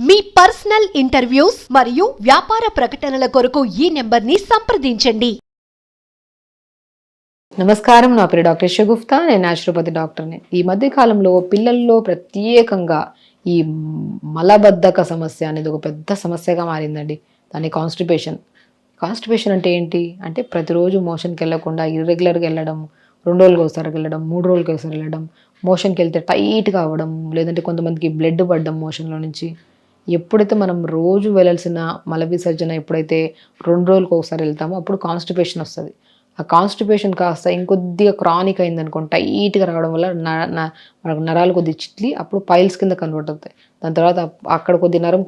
మీ personal interviews మరియు వ్యాపార ప్రకటనల కొరకు ఈ నెంబర్ని సంప్రదించండి. నమస్కారం, నా పేరు డాక్టర్ షగుఫ్తా. నేను న్యాచురోపతి డాక్టర్ని. ఈ మధ్య కాలంలో పిల్లల్లో ప్రత్యేకంగా ఈ మలబద్ధక సమస్య అనేది ఒక పెద్ద సమస్యగా మారిందండి. దాన్ని కాన్స్టిపేషన్. కాన్స్టిపేషన్ అంటే ఏంటి అంటే ప్రతిరోజు మోషన్కి వెళ్ళకుండా ఇర్రెగ్యులర్గా వెళ్ళడం, 2 రోజులకు ఒకసారి వెళ్ళడం, 3 రోజులకు ఒకసారి వెళ్ళడం, మోషన్కి వెళ్తే టైట్గా అవ్వడం, లేదంటే కొంతమందికి బ్లడ్ పడడం మోషన్లో నుంచి. ఎప్పుడైతే మనం రోజు వెళ్ళాల్సిన మల విసర్జన ఎప్పుడైతే 2 రోజులకు ఒకసారి వెళ్తామో అప్పుడు కాన్స్టిపేషన్ వస్తుంది. ఆ కాన్స్టిపేషన్ కాస్త ఇంకొద్దిగా క్రానిక్ అయిందనుకో, టైట్గా రావడం వల్ల నరాలు కొద్దిగా చిట్లి అప్పుడు పైల్స్ కింద కన్వర్ట్ అవుతాయి. దాని తర్వాత అక్కడ కొద్ది నరం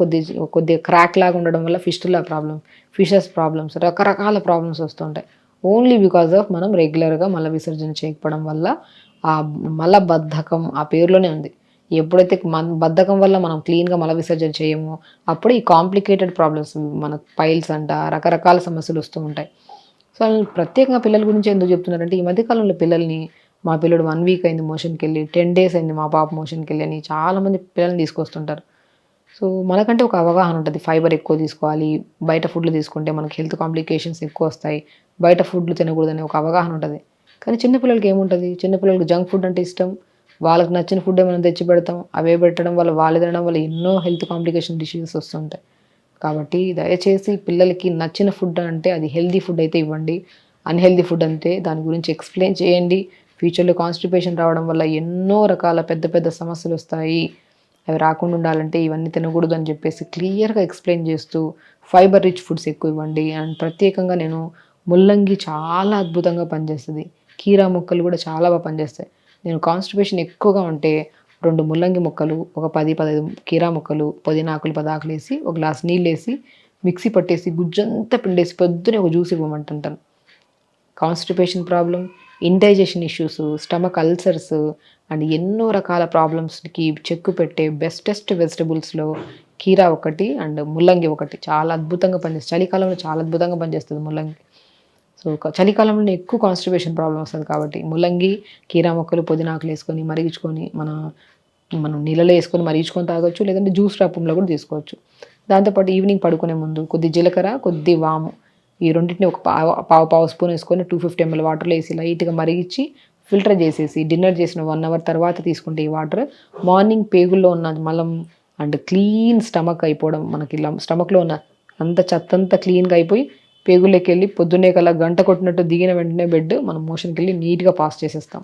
కొద్దిగా క్రాక్ లాగా ఉండడం వల్ల ఫిస్టులా ప్రాబ్లం, ఫిషస్ ప్రాబ్లమ్స్, రకరకాల ప్రాబ్లమ్స్ వస్తుంటాయి. ఓన్లీ బికాజ్ ఆఫ్ మనం రెగ్యులర్గా మల విసర్జన చేయకపోవడం వల్ల ఆ మలబద్ధకం ఆ పేరులోనే ఉంది. ఎప్పుడైతే బద్ధకం వల్ల మనం క్లీన్గా మల విసర్జన చేయమో అప్పుడు ఈ కాంప్లికేటెడ్ ప్రాబ్లమ్స్, మన పైల్స్ అంట, రకరకాల సమస్యలు వస్తూ ఉంటాయి. సో ప్రత్యేకంగా పిల్లల గురించి ఎందుకు చెప్తున్నారంటే, ఈ మధ్యకాలంలో పిల్లల్ని, మా పిల్లడు 1 వీక్ అయింది మోషన్కి వెళ్ళి, 10 days అయింది మా పాప మోషన్కి వెళ్ళి అని చాలామంది పిల్లల్ని తీసుకొస్తుంటారు. సో మనకంటే ఒక అవగాహన ఉంటుంది. ఫైబర్ ఎక్కువ తీసుకోవాలి, బయట ఫుడ్లు తీసుకుంటే మనకి హెల్త్ కాంప్లికేషన్స్ ఎక్కువ వస్తాయి, బయట ఫుడ్లు తినకూడదని ఒక అవగాహన ఉంటుంది. కానీ చిన్నపిల్లలకి ఏముంటుంది? చిన్నపిల్లలకి జంక్ ఫుడ్ అంటే ఇష్టం. వాళ్ళకి నచ్చిన ఫుడ్ మనం తెచ్చి పెడతాం. అవే పెట్టడం వల్ల, వాళ్ళు తినడం వల్ల ఎన్నో హెల్త్ కాంప్లికేషన్ డిసీజెస్ వస్తుంటాయి. కాబట్టి దయచేసి పిల్లలకి నచ్చిన ఫుడ్ అంటే అది హెల్తీ ఫుడ్ అయితే ఇవ్వండి. అన్హెల్తీ ఫుడ్ అంటే దాని గురించి ఎక్స్ప్లెయిన్ చేయండి. ఫ్యూచర్లో కాన్స్టిపేషన్ రావడం వల్ల ఎన్నో రకాల పెద్ద పెద్ద సమస్యలు వస్తాయి, అవి రాకుండా ఉండాలంటే ఇవన్నీ తినకూడదు అని చెప్పేసి క్లియర్గా ఎక్స్ప్లెయిన్ చేస్తూ ఫైబర్ రిచ్ ఫుడ్స్ ఎక్కువ ఇవ్వండి. అండ్ ప్రత్యేకంగా నేను ముల్లంగి చాలా అద్భుతంగా పనిచేస్తుంది, కీరా ముక్కలు కూడా చాలా బాగా పనిచేస్తాయి. నేను కాన్స్టిపేషన్ ఎక్కువగా ఉంటే 2 ముల్లంగి ముక్కలు, ఒక 10-15 కీరా ముక్కలు, పుదీనాకులు 10 ఆకులు వేసి, ఒక గ్లాస్ నీళ్ళు వేసి మిక్సీ పట్టేసి గుజ్జంతా పిండేసి పొద్దునే ఒక జ్యూస్ ఇవ్వమంటుంటాను. Constipation problem, indigestion issues, stomach ulcers and ఎన్నో రకాల ప్రాబ్లమ్స్కి చెక్కు పెట్టే బెస్టెస్ట్ వెజిటబుల్స్లో కీరా ఒకటి అండ్ ముల్లంగి ఒకటి చాలా అద్భుతంగా పనిచేస్తుంది. చలికాలంలో చాలా అద్భుతంగా పనిచేస్తుంది ముల్లంగి. సో చలికాలంలో ఎక్కువ కాన్స్టిపేషన్ ప్రాబ్లం వస్తుంది కాబట్టి ముల్లంగి, కీరా మొక్కలు, పుదీనాకులు వేసుకొని మరిగించుకొని మనం నీళ్ళలో వేసుకొని మరిగించుకొని తాగొచ్చు, లేదంటే జ్యూస్ రూపంలో కూడా తీసుకోవచ్చు. దాంతోపాటు ఈవినింగ్ పడుకునే ముందు కొద్ది జీలకర్ర, కొద్ది వాము, ఈ రెండింటిని ఒక పావు స్పూన్ వేసుకొని 250 ml వాటర్లో వేసి లైట్గా మరిగించి ఫిల్టర్ చేసేసి డిన్నర్ చేసిన 1 hour తర్వాత తీసుకుంటే ఈ వాటర్ మార్నింగ్ పేగుల్లో ఉన్న మలం అండ్ క్లీన్ స్టమక్ అయిపోవడం, మనకి స్టమక్లో ఉన్న అంత చెత్తంతా క్లీన్గా అయిపోయి పేగుల్లోకి వెళ్ళి పొద్దున్నే కల్లా గంట కొట్టినట్టు దిగిన వెంటనే బెడ్ మనం మోషన్కి వెళ్ళి నీట్గా పాస్ చేసేస్తాం.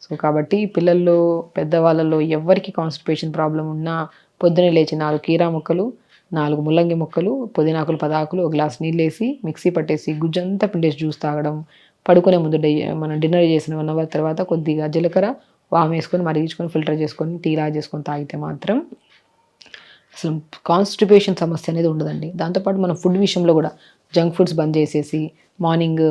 సో కాబట్టి పిల్లల్లో, పెద్దవాళ్ళలో ఎవరికి కాన్స్టిపేషన్ ప్రాబ్లం ఉన్నా పొద్దున్నే లేచి 4 కీరా ముక్కలు, 4 ముల్లంగి ముక్కలు, పుదీనాకులు 10 ఆకులు, ఒక గ్లాస్ నీళ్ళు వేసి మిక్సీ పట్టేసి గుజ్జంతా పిండేసి జ్యూస్ తాగడం. పడుకునే ముందు మనం డిన్నర్ చేసిన 1 hour తర్వాత కొద్దిగా జీలకర్ర, వాము వేసుకొని మరిగించుకొని ఫిల్టర్ చేసుకొని టీలా చేసుకొని తాగితే మాత్రం అసలు కాన్స్టిపేషన్ సమస్య అనేది ఉండదండి. దాంతోపాటు మన ఫుడ్ విషయంలో కూడా జంక్ ఫుడ్స్ బంద్ చేసేసి మార్నింగ్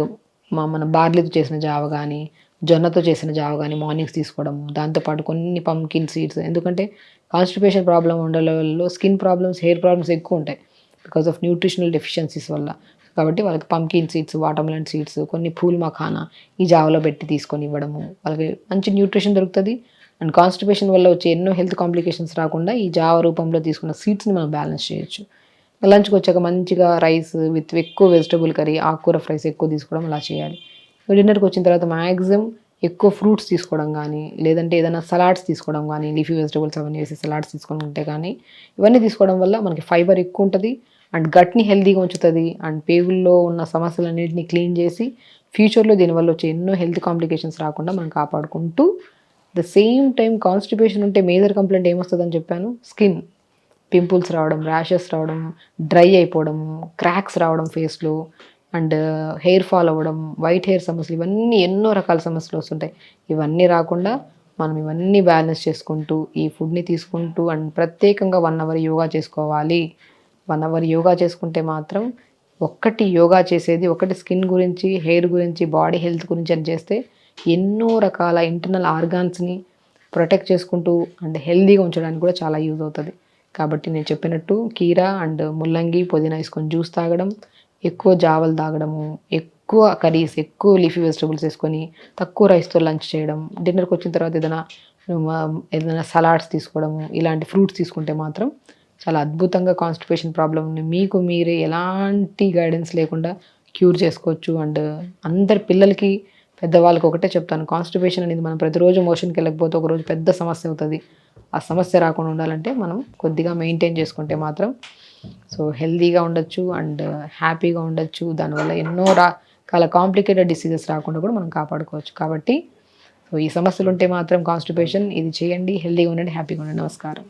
మన బార్లీతో చేసిన జావ కానీ, జొన్నతో చేసిన జావ కానీ మార్నింగ్స్ తీసుకోవడం. దాంతోపాటు కొన్ని పంకిన్ సీడ్స్, ఎందుకంటే కాన్స్టిపేషన్ ప్రాబ్లం ఉండడంలో స్కిన్ ప్రాబ్లమ్స్, హెయిర్ ప్రాబ్లమ్స్ ఎక్కువ ఉంటాయి బికాస్ ఆఫ్ న్యూట్రిషనల్ డెఫిషియన్సీస్ వల్ల. కాబట్టి వాళ్ళకి పంకిన్ సీడ్స్, వాటర్మెలన్ సీడ్స్, కొన్ని పూల్ మఖానా ఈ జావలో పెట్టి తీసుకొని ఇవ్వడము, వాళ్ళకి మంచి న్యూట్రిషన్ దొరుకుతుంది. అండ్ కాన్స్టిపేషన్ వల్ల వచ్చే ఎన్నో హెల్త్ కాంప్లికేషన్స్ రాకుండా ఈ జావ రూపంలో తీసుకున్న సీడ్స్ని మనం బ్యాలెన్స్ చేయొచ్చు. లంచ్కి వచ్చాక మంచిగా రైస్ విత్ ఎక్కువ వెజిటబుల్ కర్రీ, ఆకుకూర ఫ్రైస్ ఎక్కువ తీసుకోవడం అలా చేయాలి. డిన్నర్కి వచ్చిన తర్వాత మ్యాక్సిమం ఎక్కువ ఫ్రూట్స్ తీసుకోవడం కానీ, లేదంటే ఏదైనా సలాడ్స్ తీసుకోవడం కానీ, లీఫీ వెజిటబుల్స్ అవన్నీ వేసి సలాడ్స్ తీసుకుంటే కానీ, ఇవన్నీ తీసుకోవడం వల్ల మనకి ఫైబర్ ఎక్కువ ఉంటుంది అండ్ గట్ని హెల్తీగా ఉంచుతుంది. అండ్ పేగుల్లో ఉన్న సమస్యలన్నింటినీ క్లీన్ చేసి ఫ్యూచర్లో దీనివల్ల వచ్చే ఎన్నో హెల్త్ కాంప్లికేషన్స్ రాకుండా మనం కాపాడుకుంటూ, ద సేమ్ టైం కాన్స్టిపేషన్ ఉంటే మేజర్ కంప్లైంట్ ఏమొస్తుందని చెప్పాను, స్కిన్ పింపుల్స్ రావడం, ర్యాషెస్ రావడం, డ్రై అయిపోవడం, క్రాక్స్ రావడం ఫేస్లో, అండ్ హెయిర్ ఫాల్ అవ్వడం, వైట్ హెయిర్ సమస్యలు, ఇవన్నీ ఎన్నో రకాల సమస్యలు వస్తుంటాయి. ఇవన్నీ రాకుండా మనం ఇవన్నీ బ్యాలెన్స్ చేసుకుంటూ ఈ ఫుడ్ని తీసుకుంటూ అండ్ ప్రత్యేకంగా 1 hour యోగా చేసుకోవాలి. 1 hour యోగా చేసుకుంటే మాత్రం, యోగా చేసేది ఒకటి స్కిన్ గురించి, హెయిర్ గురించి, బాడీ హెల్త్ గురించి అని చేస్తే ఎన్నో రకాల ఇంటర్నల్ ఆర్గాన్స్ని ప్రొటెక్ట్ చేసుకుంటూ అండ్ హెల్తీగా ఉంచడానికి కూడా చాలా యూజ్ అవుతుంది. కాబట్టి నేను చెప్పినట్టు కీరా అండ్ ముల్లంగి, పుదీనా వేసుకొని జ్యూస్ తాగడం, ఎక్కువ జావలు తాగడము, ఎక్కువ కర్రీస్, ఎక్కువ లీఫీ వెజిటబుల్స్ వేసుకొని తక్కువ రైస్తో లంచ్ చేయడం, డిన్నర్కి వచ్చిన తర్వాత ఏదైనా సలాడ్స్ తీసుకోవడము, ఇలాంటి ఫ్రూట్స్ తీసుకుంటే మాత్రం చాలా అద్భుతంగా కాన్స్టిపేషన్ ప్రాబ్లమ్ని మీకు మీరే ఎలాంటి గైడెన్స్ లేకుండా క్యూర్ చేసుకోవచ్చు. అండ్ అందరి పిల్లలకి పెద్దవాళ్ళకి ఒకటే చెప్తాను, కాన్స్టిపేషన్ అనేది మనం ప్రతిరోజు మోషన్కి వెళ్ళకపోతే ఒకరోజు పెద్ద సమస్య అవుతుంది. ఆ సమస్య రాకుండా ఉండాలంటే మనం కొద్దిగా మెయింటైన్ చేసుకుంటే మాత్రం సో హెల్తీగా ఉండొచ్చు అండ్ హ్యాపీగా ఉండొచ్చు. దానివల్ల ఎన్నో రకాల కాంప్లికేటెడ్ డిసీజెస్ రాకుండా కూడా మనం కాపాడుకోవచ్చు. కాబట్టి సో ఈ సమస్యలు ఉంటే మాత్రం కాన్స్టిపేషన్ ఇది చేయండి, హెల్తీగా ఉండండి, హ్యాపీగా ఉండండి. నమస్కారం.